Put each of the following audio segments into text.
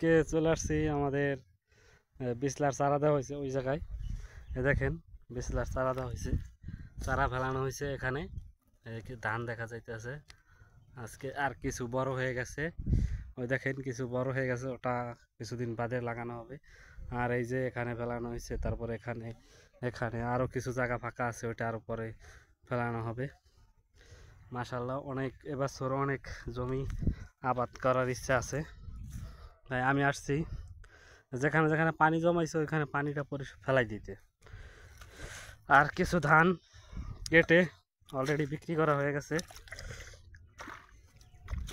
আজকে চলে আসছি আমাদের বিসলার চারা দেওয়া হয়েছে ওই জায়গায়। দেখেন বিসলার চারা দেওয়া হয়েছে, চারা ফেলানো হয়েছে এখানে। ধান দেখা যাইতেছে আজকে, আর কিছু বড় হয়ে গেছে। ওই দেখেন কিছু বড় হয়ে গেছে, ওটা কিছুদিন বাদে লাগানো হবে। আর এই যে এখানে ফেলানো হয়েছে, তারপর এখানে এখানে আরও কিছু জায়গা ফাঁকা আছে, ওইটার উপরে ফেলানো হবে। মাশাল্লাহ অনেক এবছর অনেক জমি আবাদ করার ইচ্ছা আছে, তাই আমি আসছি যেখানে যেখানে পানি জমাইছে ওইখানে পানিটা ফেলাই দিতে। আর কিছু ধান কেটে অলরেডি বিক্রি করা হয়ে গেছে,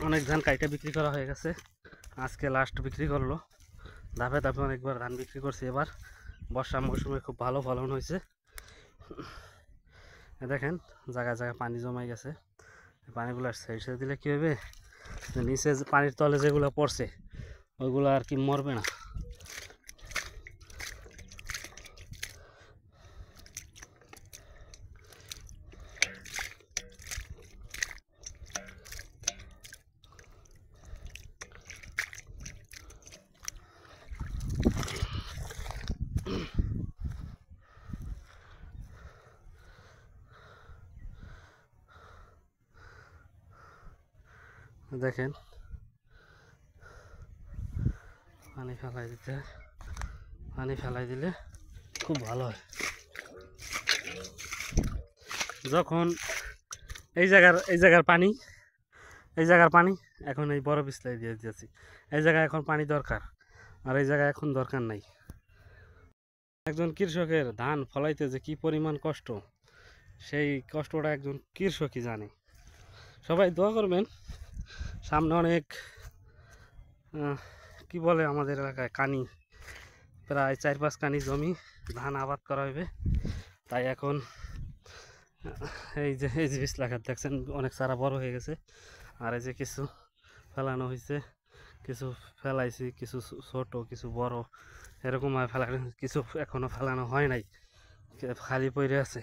অনেক ধান কাইটে বিক্রি করা হয়ে গেছে। আজকে লাস্ট বিক্রি করলো, ধাপে ধাপে অনেকবার ধান বিক্রি করছে। এবার বর্ষা মৌসুমে খুব ভালো ফলন হয়েছে। দেখেন জায়গায় জায়গায় পানি জমাই গেছে, পানিগুলো ছেড়ে দিলে কী হবে, নিচে পানির তলে যেগুলো পড়ছে ওইগুলো আর কি মরবে না। দেখেন পানি ফেলাই দিলে খুব ভালো হয়। যখন এই জায়গার পানি এখন এই বড় বিছলাই দিয়ে দিয়েছি, এই জায়গায় এখন পানি দরকার, আর এই জায়গায় এখন দরকার নাই। একজন কৃষকের ধান ফলাইতে যে কি পরিমাণ কষ্ট, সেই কষ্টটা একজন কৃষকই জানে। সবাই দোয়া করবেন, সামনে অনেক কি বলে আমাদের এলাকায় কানি, প্রায় 4-5 কানি জমি ধান আবাদ করা হবে। তাই এখন এই যে বিসলা খাত দেখছেন অনেক চারা বড় হয়ে গেছে। আর এই যে কিছু ফেলানো হয়েছে, কিছু ফেলাইছি, কিছু ছোট কিছু বড় এরকম ফেলানো, কিছু এখনো ফেলানো হয় নাই, খালি পড়ে আছে।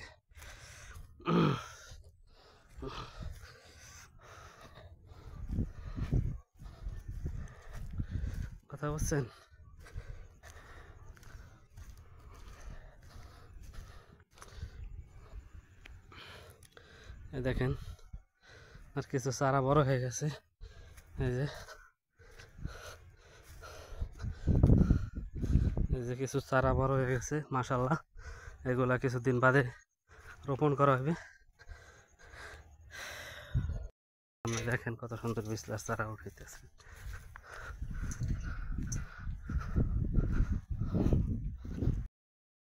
কথা বলছেন, দেখেন আর কিছু চারা বড় হয়ে গেছে। এই যে কিছু চারা বড় হয়ে গেছে মাশাল্লাহ, এগুলা কিছুদিন বাদে রোপণ করা হবে। দেখেন কত সুন্দর বিসলার চারা উঠাইতেছে।